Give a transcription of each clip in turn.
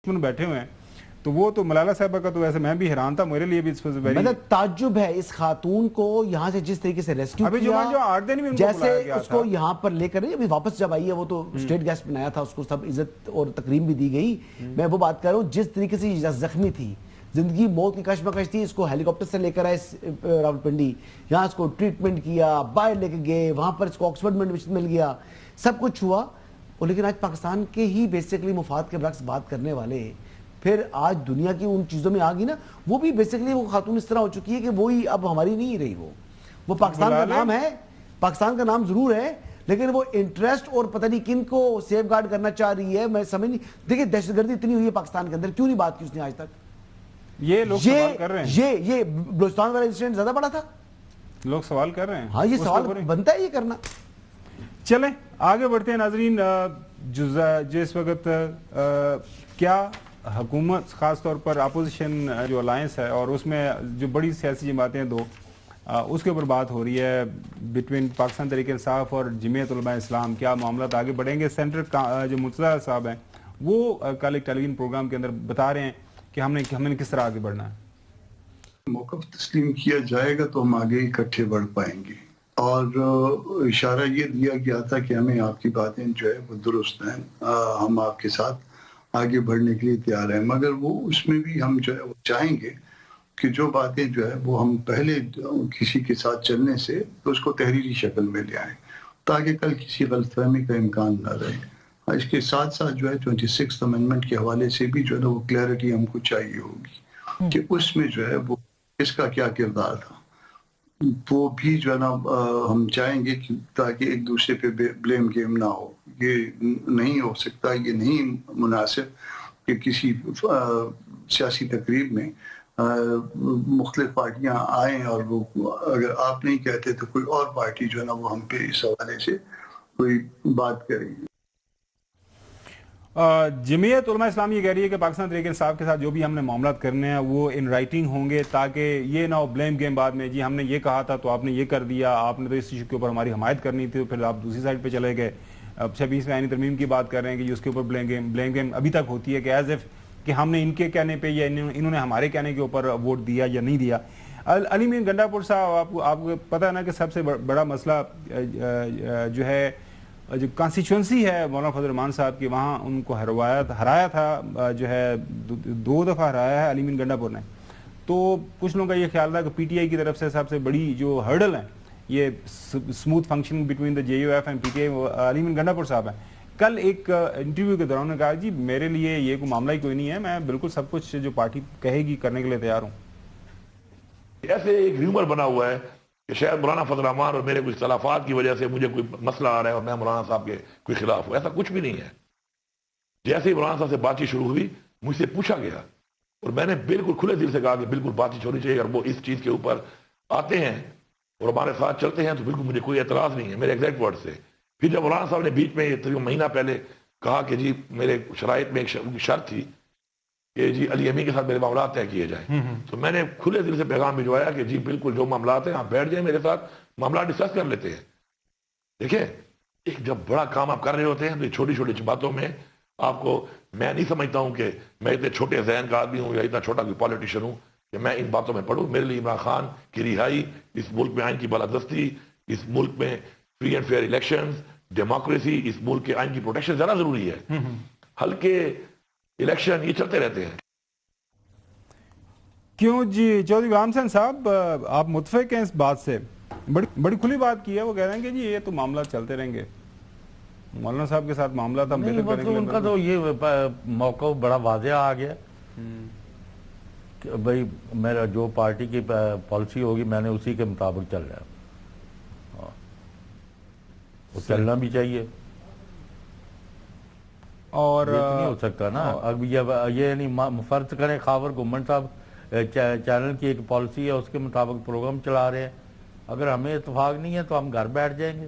بیٹھے ہوئے ہیں تو وہ تو ملالہ صاحبہ کا تو ویسے میں بھی حیران تھا, میرے لیے بھی مطلب تعجب ہے اس خاتون کو یہاں سے جس طریقے سے ریسکیو کیا, جیسے اس کو یہاں پر لے کر ابھی واپس جب آئی ہے, وہ تو اسٹیٹ گیسٹ بنایا تھا, اس کو سب عزت اور تکریم بھی دی گئی. میں وہ بات کر رہا ہوں جس طریقے سے زخمی تھی, زندگی موت کی کشمکش تھی, اس کو ہیلی کاپٹر سے لے کر آئے راولپنڈی, یہاں اس کو ٹریٹمنٹ کیا, باہر لے کے گئے, وہاں پر اس کو آکسفورڈ میں ایڈمیشن مل گیا, سب کچھ ہوا. اور لیکن آج پاکستان کے ہی بیسیکلی مفاد کے برعکس بات کرنے والے پھر آج دنیا کی ان چیزوں میں آ گئی نا, وہ بھی بیسیکلی وہ خاتون اس طرح ہو چکی ہے کہ وہی اب ہماری نہیں رہی. وہ پاکستان کا نام ہے, پاکستان کا نام ضرور ہے, لیکن وہ انٹرسٹ اور پتہ نہیں کن کو سیف گارڈ کرنا چاہ رہی ہے, میں سمجھ نہیں. دیکھیں دہشت گردی اتنی ہوئی ہے پاکستان کے اندر, کیوں نہیں بات کی اس نے آج تک؟ یہ لوگ سوال کر رہے ہیں, یہ بلوچستان والا انسیڈنٹ زیادہ بڑا تھا, لوگ سوال کر رہے ہیں. ہاں یہ سوال بنتا ہے یہ کرنا. چلیں آگے بڑھتے ہیں ناظرین. جس وقت کیا حکومت خاص طور پر اپوزیشن جو الائنس ہے اور اس میں جو بڑی سیاسی جماعتیں دو, اس کے اوپر بات ہو رہی ہے بٹوین پاکستان تحریک انصاف اور جمعیت علماء اسلام, کیا معاملات آگے بڑھیں گے؟ سینٹر جو مرتضیٰ صاحب ہیں وہ کل ایک ٹیلی ویژن پروگرام کے اندر بتا رہے ہیں کہ ہم نے کس طرح آگے بڑھنا ہے. موقف تسلیم کیا جائے گا تو ہم آگے اکٹھے بڑھ پائیں گے, اور اشارہ یہ دیا گیا تھا کہ ہمیں آپ کی باتیں جو ہے وہ درست ہیں, ہم آپ کے ساتھ آگے بڑھنے کے لیے تیار ہیں, مگر وہ اس میں بھی ہم جو ہے وہ چاہیں گے کہ جو باتیں جو ہے وہ ہم پہلے کسی کے ساتھ چلنے سے اس کو تحریری شکل میں لے آئیں تاکہ کل کسی غلط فہمی کا امکان نہ رہے. اس کے ساتھ ساتھ جو ہے 26th امینڈمنٹ کے حوالے سے بھی جو ہے وہ کلیئرٹی ہم کو چاہیے ہوگی کہ اس میں جو ہے وہ اس کا کیا کردار تھا, وہ بھی جو ہے نا ہم چاہیں گے کہ تاکہ ایک دوسرے پہ بلیم گیم نہ ہو. یہ نہیں ہو سکتا, یہ نہیں مناسب کہ کسی سیاسی تقریب میں مختلف پارٹیاں آئیں اور وہ اگر آپ نہیں کہتے تو کوئی اور پارٹی جو ہے نا وہ ہم پہ اس حوالے سے کوئی بات کرے. جمعیت علماء اسلام یہ کہہ رہی ہے کہ پاکستان تحریک انصاف کے ساتھ جو بھی ہم نے معاملات کرنے ہیں وہ ان رائٹنگ ہوں گے تاکہ یہ نہ ہو بلیم گیم بعد میں, جی ہم نے یہ کہا تھا تو آپ نے یہ کر دیا, آپ نے تو اس ایشو کے اوپر ہماری حمایت کرنی تھی تو پھر آپ دوسری سائڈ پہ چلے گئے. اب 26 میں آئینی ترمیم کی بات کر رہے ہیں کہ جی اس کے اوپر بلیم گیم ابھی تک ہوتی ہے کہ ایز ایف کہ ہم نے ان کے کہنے پہ یا انہوں نے ہمارے کہنے کے اوپر ووٹ دیا یا نہیں دیا. علی مین گنڈا پور صاحب, آپ کو پتہ ہے نا کہ سب سے بڑا مسئلہ جو ہے جو کانسٹیچوئنسی ہے مولانا فضل الرحمان صاحب کی, وہاں ان کو ہرایا تھا, جو ہے 2 دفعہ ہرایا ہے علی مین گنڈا پور نے. تو کچھ لوگوں کا یہ خیال تھا کہ پی ٹی آئی کی طرف سے سب سے بڑی جو ہرڈل ہے یہ smooth functioning between the J U F and P T I Ali Amin Gandapur صاحب ہیں. کل ایک انٹرویو کے دوران نے کہا جی میرے لیے یہ کوئی معاملہ ہی کوئی نہیں ہے, میں بالکل سب کچھ جو پارٹی کہے گی کرنے کے لیے تیار ہوں. ایسے ایک ریومر بنا ہوا ہے کہ شاید مولانا فضل الرحمان اور میرے کچھ اختلافات کی وجہ سے مجھے کوئی مسئلہ آ رہا ہے اور میں مولانا صاحب کے کوئی خلاف ہوں. ایسا کچھ بھی نہیں ہے. جیسے ہی مولانا صاحب سے بات چیت شروع ہوئی مجھ سے پوچھا گیا اور میں نے بالکل کھلے دل سے کہا کہ بالکل بات چیت ہونی چاہیے, اور وہ اس چیز کے اوپر آتے ہیں اور ہمارے ساتھ چلتے ہیں تو بالکل مجھے کوئی اعتراض نہیں ہے, میرے ایگزیکٹ ورڈ سے. پھر جب مولانا صاحب نے بیچ میں تقریباً مہینہ پہلے کہا کہ جی میرے شرائط میں ایک شرط تھی کہ جی علی امین کے ساتھ میرے معاملات طے کیے جائیں, تو میں نے کھلے دل سے پیغام بھجوایا کہ جی بالکل جو معاملات ہیں آپ بیٹھ جائیں میرے ساتھ, معاملات ڈسکس کر لیتے ہیں. دیکھیں ایک جب بڑا کام آپ کر رہے ہوتے ہیں تو چھوٹی چھوٹی باتوں میں آپ کو, میں نہیں سمجھتا ہوں کہ میں اتنے چھوٹے ذہن کا آدمی ہوں یا اتنا چھوٹا کوئی پالیٹیشین ہوں کہ میں ان باتوں میں پڑھوں. میرے لیے عمران خان کی رہائی, اس ملک میں آئین کی بالادستی, اس ملک میں free and fair elections, democracy, اس ملک کے آئین کی پروٹیکشن زیادہ ضروری ہے. ہلکے الیکشن یہ چلتے رہتے ہیں. کیوں جی چودھری غلام حسین صاحب, آپ متفق ہیں اس بات سے؟ بڑی کھلی بات کی ہے, وہ کہہ رہے ہیں کہ جی یہ تو معاملات چلتے رہیں گے, مولانا صاحب کے ساتھ معاملات ہم بہتر کریں گے. ان کا تو یہ موقع بڑا واضح آ گیا کہ بھائی میرا جو پارٹی کی پالیسی ہوگی میں نے اسی کے مطابق چل رہا ہے, وہ چلنا بھی چاہیے. اور یہ نہیں ہو سکتا نا. اب یہ نہیں فرض کریں خاور گورنمنٹ صاحب چینل کی ایک پالیسی ہے اس کے مطابق پروگرام چلا رہے ہیں, اگر ہمیں اتفاق نہیں ہے تو ہم گھر بیٹھ جائیں گے.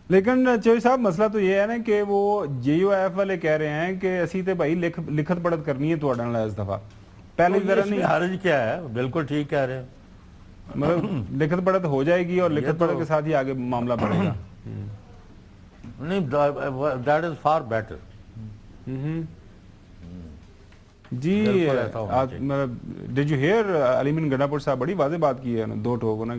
لیکن چودھری صاحب مسئلہ تو یہ ہے نا کہ وہ جے یو ایف والے کہہ رہے ہیں کہ اسی تے بھائی لکھت پڑھت کرنی ہے تو اڈن لا اس دفعہ پہلے طرح نہیں. حرج کیا ہے, بالکل ٹھیک کہہ رہے ہیں, مطلب لکھت پڑھت ہو جائے گی اور لکھت پڑھت کے ساتھ ہی آگے معاملہ بڑھے گا. نہیں, دیٹ از فار بیٹر. جی بالکل ایسا ہونا چاہیے۔ ڈیڈ یو ہیئر علی من گڈھا پور صاحب بڑی واضح بات کی ہے دو ٹوکوں نے